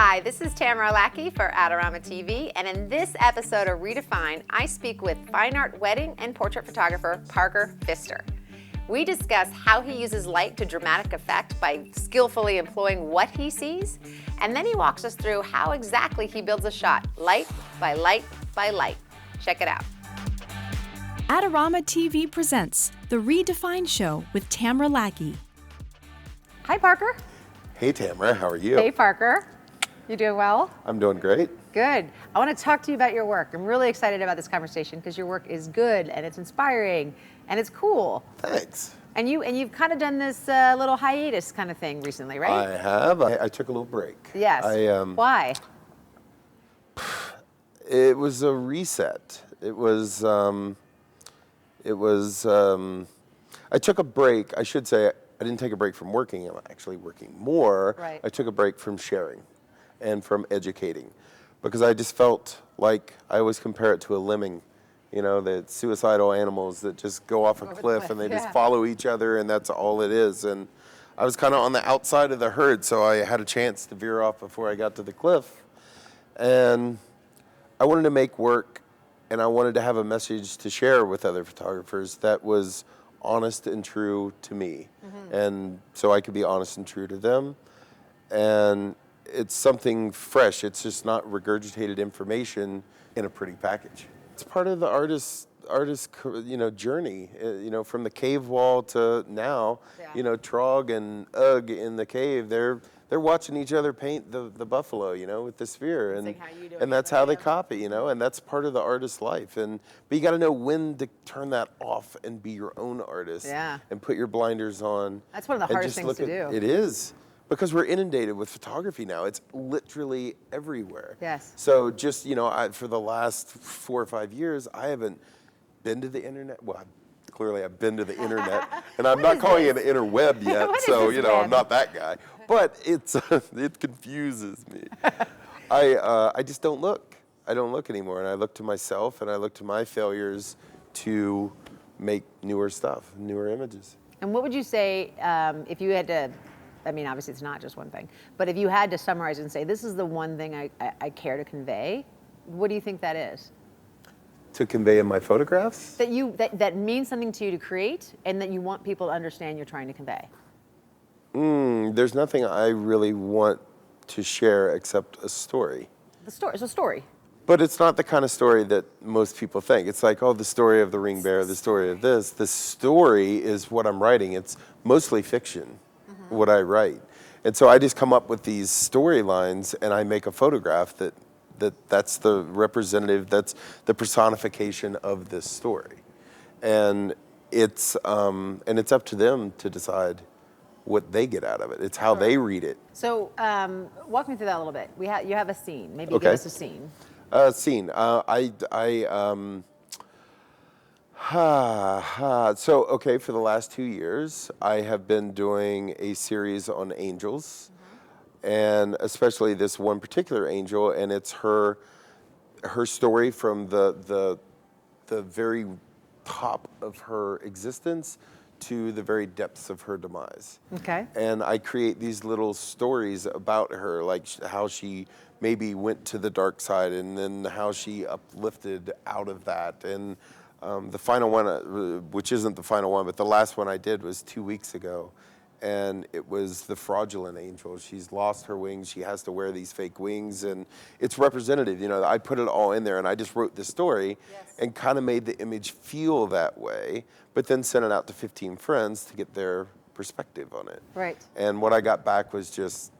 Hi, this is Tamara Lackey for AdoramaTV, and in this episode of reDefine, I speak with fine art wedding and portrait photographer Parker Pfister. We discuss how he uses light to dramatic effect by skillfully employing what he sees, and then he walks us through how exactly he builds a shot, light by light by light. Check it out. AdoramaTV Presents, the reDefine show with Tamara Lackey. Hi, Parker. Hey, Tamara, how are you? Hey, Parker. You doing well? I'm doing great. Good. I want to talk to you about your work. I'm really excited about this conversation because your work is good and it's inspiring and it's cool. Thanks. And you've kind of done this little hiatus kind of thing recently, right? I have. I took a little break. Yes. Why? It was a reset. I took a break. I should say I didn't take a break from working. I'm actually working more. Right. I took a break from sharing and from educating because I just felt like I always compare it to a lemming, you know, the suicidal animals that just go off a cliff and they just follow each other and that's all it is. And I was kind of on the outside of the herd, so I had a chance to veer off before I got to the cliff. And I wanted to make work and I wanted to have a message to share with other photographers that was honest and true to me. Mm-hmm. And so I could be honest and true to them. And it's something fresh. It's just not regurgitated information in a pretty package. It's part of the artist journey, from the cave wall to now, Trog and Ugg in the cave, they're watching each other paint the buffalo, with the sphere, and that's how they copy, and that's part of the artist's life. But you got to know when to turn that off and be your own artist, and put your blinders on. That's one of the hardest things to do. It is. Because we're inundated with photography now. It's literally everywhere. Yes. So just, for the last 4 or 5 years, I haven't been to the internet. Well, clearly I've been to the internet. And I'm not calling it the interweb yet, so, I'm not that guy. But it confuses me. I just don't look. I don't look anymore. And I look to myself and I look to my failures to make newer stuff, newer images. And what would you say if you had to, obviously it's not just one thing, but if you had to summarize and say, this is the one thing I care to convey, what do you think that is? To convey in my photographs? That means something to you to create and that you want people to understand you're trying to convey. There's nothing I really want to share except a story. It's a story. But it's not the kind of story that most people think. It's like, the story of the ring bearer, the story of this. The story is what I'm writing. It's mostly fiction. What I write. And so I just come up with these storylines and I make a photograph that's the representative, that's the personification of this story. And it's up to them to decide what they get out of it. It's how they read it. So walk me through that a little bit. You have a scene. Maybe give us a scene. So, for the last 2 years, I have been doing a series on angels, and especially this one particular angel, and it's her story from the very top of her existence to the very depths of her demise. Okay. And I create these little stories about her, like how she maybe went to the dark side, and then how she uplifted out of that, and the final one, which isn't the final one, but the last one I did was 2 weeks ago, and it was the fraudulent angel. She's lost her wings. She has to wear these fake wings, and it's representative. I put it all in there, and I just wrote the story and kind of made the image feel that way, but then sent it out to 15 friends to get their perspective on it. Right. And what I got back was just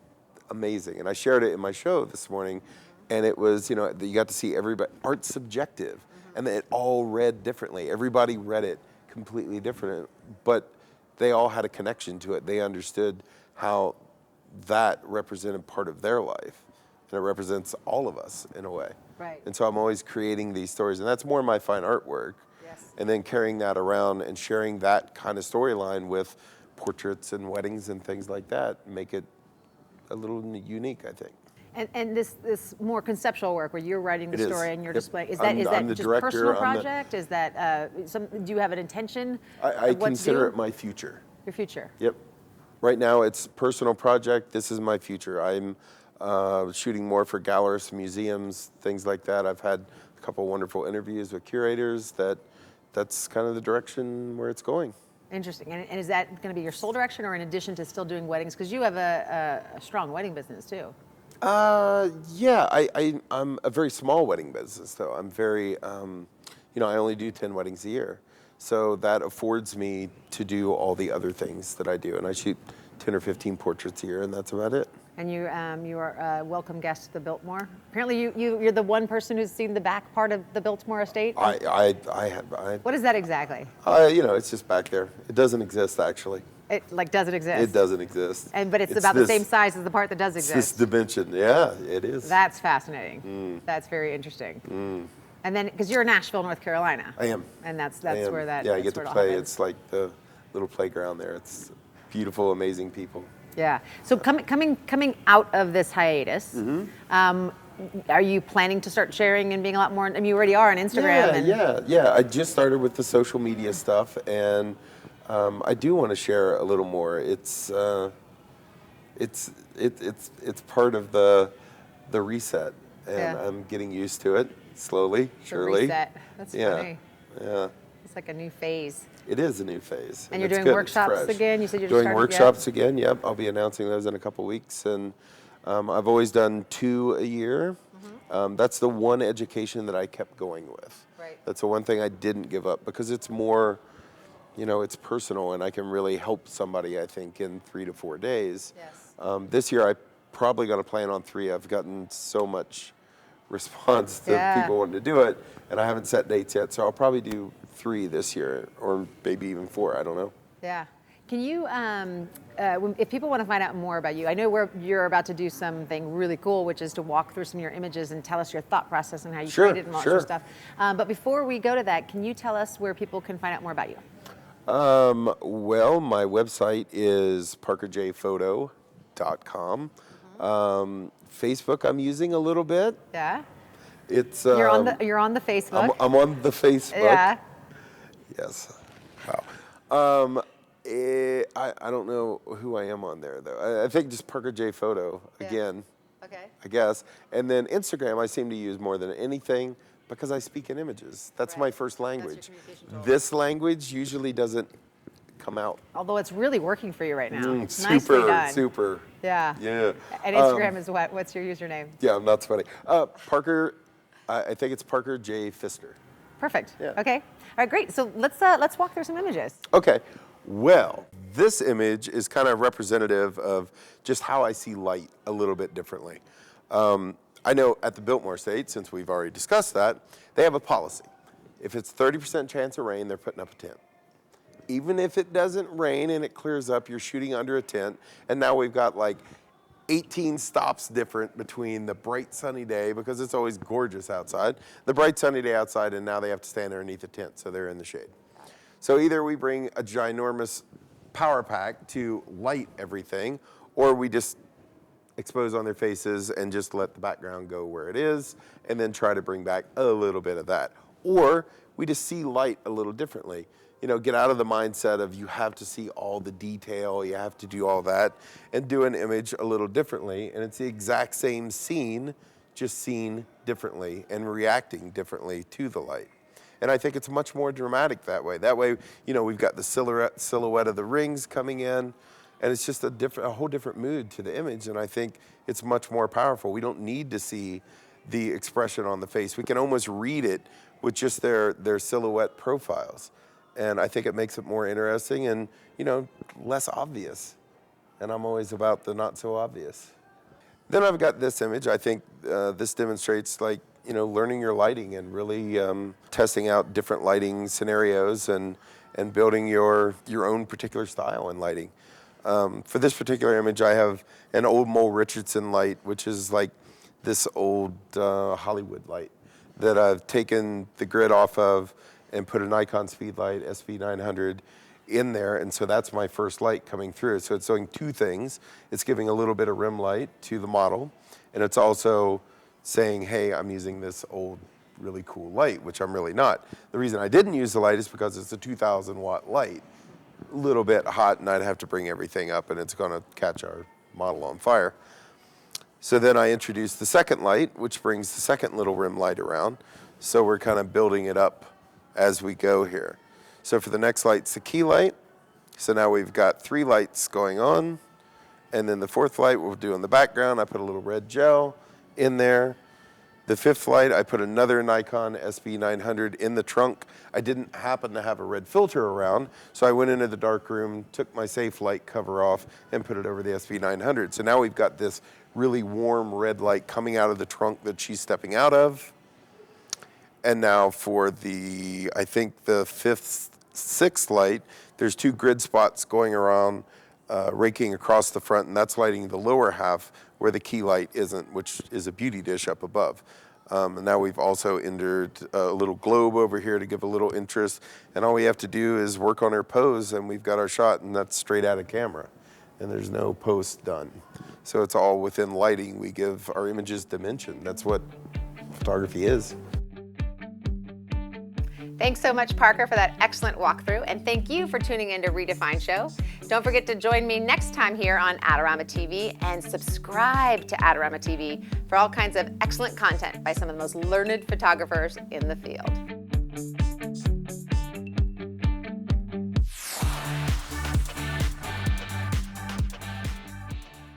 amazing, and I shared it in my show this morning, and it was, you got to see everybody. Art's subjective. And it all read differently. Everybody read it completely different, but they all had a connection to it. They understood how that represented part of their life, and it represents all of us in a way. Right. And so I'm always creating these stories, and that's more my fine artwork. Yes. And then carrying that around and sharing that kind of storyline with portraits and weddings and things like that, make it a little unique, I think. And this more conceptual work where you're writing the story and you're displaying, is that just director, personal project? Is that do you have an intention? I consider it my future. Your future. Yep. Right now it's personal project. This is my future. I'm shooting more for galleries, museums, things like that. I've had a couple wonderful interviews with curators that's kind of the direction where it's going. Interesting. And is that going to be your sole direction, or in addition to still doing weddings? Because you have a strong wedding business too. Yeah, I'm a very small wedding business though. I'm very, I only do 10 weddings a year. So that affords me to do all the other things that I do. And I shoot 10 or 15 portraits a year, and that's about it. And you are a welcome guest to the Biltmore. Apparently, you're the one person who's seen the back part of the Biltmore estate. I What is that exactly? It's just back there. It doesn't exist actually. It doesn't exist. It doesn't exist. But it's about the same size as the part that does exist. It's this dimension. Yeah, it is. That's fascinating. That's very interesting. And then, because you're in Nashville, North Carolina. I am. And that's where that. Yeah, I get to play. Happens. It's like the little playground there. It's beautiful, amazing people. Yeah. So coming out of this hiatus, are you planning to start sharing and being a lot more? I mean, you already are on Instagram. Yeah. I just started with the social media stuff, and I do want to share a little more. It's part of the reset, and I'm getting used to it slowly, surely. Reset. That's funny. Yeah. It's like a new phase. It is a new phase. And you're doing workshops again? You said you're doing workshops again. Yep, I'll be announcing those in a couple weeks. And I've always done 2 a year. That's the one education that I kept going with. Right. That's the one thing I didn't give up, because it's more, it's personal, and I can really help somebody, I think, in 3 to 4 days. Yes. This year, I probably got to plan on 3. I've gotten so much response to people wanting to do it, and I haven't set dates yet, so I'll probably do 3 this year, or maybe even 4, I don't know. Yeah. Can you, if people want to find out more about you, I know you're about to do something really cool, which is to walk through some of your images and tell us your thought process and how you created and all that sort of stuff. But before we go to that, can you tell us where people can find out more about you? Well, my website is parkerjphoto.com. Facebook I'm using a little bit. Yeah. It's you're on the Facebook. I'm on the Facebook. Yeah. Yes. Wow. I don't know who I am on there though. I think just Parker J Photo again. Okay. I guess. And then Instagram I seem to use more than anything, because I speak in images. That's my first language. That's your communication tool. This language usually doesn't come out. Although it's really working for you right now. Super, done. super. Yeah. Yeah. And Instagram is what? What's your username? Yeah, that's funny. Parker, I think it's Parker J Pfister. Perfect. Yeah. Okay. All right, great. So let's walk through some images. Okay. Well, this image is kind of representative of just how I see light a little bit differently. I know at the Biltmore Estate, since we've already discussed that, they have a policy. If it's 30% chance of rain, they're putting up a tent. Even if it doesn't rain and it clears up, you're shooting under a tent. And now we've got like 18 stops different between the bright sunny day, because it's always gorgeous outside, the bright sunny day outside, and now they have to stand underneath the tent, so they're in the shade. So either we bring a ginormous power pack to light everything, or we just expose on their faces and just let the background go where it is, and then try to bring back a little bit of that. Or we just see light a little differently. Get out of the mindset of you have to see all the detail, you have to do all that, and do an image a little differently. And it's the exact same scene, just seen differently and reacting differently to the light. And I think it's much more dramatic that way. That way, we've got the silhouette of the rings coming in, and it's just a whole different mood to the image. And I think it's much more powerful. We don't need to see the expression on the face. We can almost read it with just their silhouette profiles. And I think it makes it more interesting and, less obvious. And I'm always about the not so obvious. Then I've got this image. I think this demonstrates learning your lighting and really testing out different lighting scenarios and building your own particular style in lighting. For this particular image, I have an old Mole Richardson light, which is like this old Hollywood light that I've taken the grid off of and put a Nikon Speedlight SV900 in there, and so that's my first light coming through. So it's doing 2 things. It's giving a little bit of rim light to the model, and it's also saying, hey, I'm using this old, really cool light, which I'm really not. The reason I didn't use the light is because it's a 2,000 watt light. A little bit hot, and I'd have to bring everything up, and it's gonna catch our model on fire. So then I introduce the second light, which brings the second little rim light around. So we're kind of building it up as we go here. So for the next light, it's the key light. So now we've got 3 lights going on. And then the 4th light we'll do in the background. I put a little red gel in there. The 5th light, I put another Nikon SB900 in the trunk. I didn't happen to have a red filter around, so I went into the dark room, took my safe light cover off, and put it over the SB900. So now we've got this really warm red light coming out of the trunk that she's stepping out of. And now for the, I think the 5th, 6th light, there's 2 grid spots going around, raking across the front, and that's lighting the lower half where the key light isn't, which is a beauty dish up above. And now we've also entered a little globe over here to give a little interest, and all we have to do is work on her pose, and we've got our shot, and that's straight out of camera, and there's no post done. So it's all within lighting. We give our images dimension. That's what photography is. Thanks so much, Parker, for that excellent walkthrough, and thank you for tuning in to reDefine Show. Don't forget to join me next time here on Adorama TV, and subscribe to Adorama TV for all kinds of excellent content by some of the most learned photographers in the field.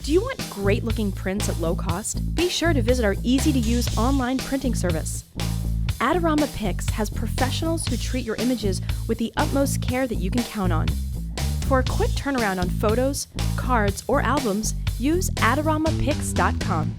Do you want great-looking prints at low cost? Be sure to visit our easy-to-use online printing service. Adorama Pix has professionals who treat your images with the utmost care that you can count on. For a quick turnaround on photos, cards, or albums, use AdoramaPix.com.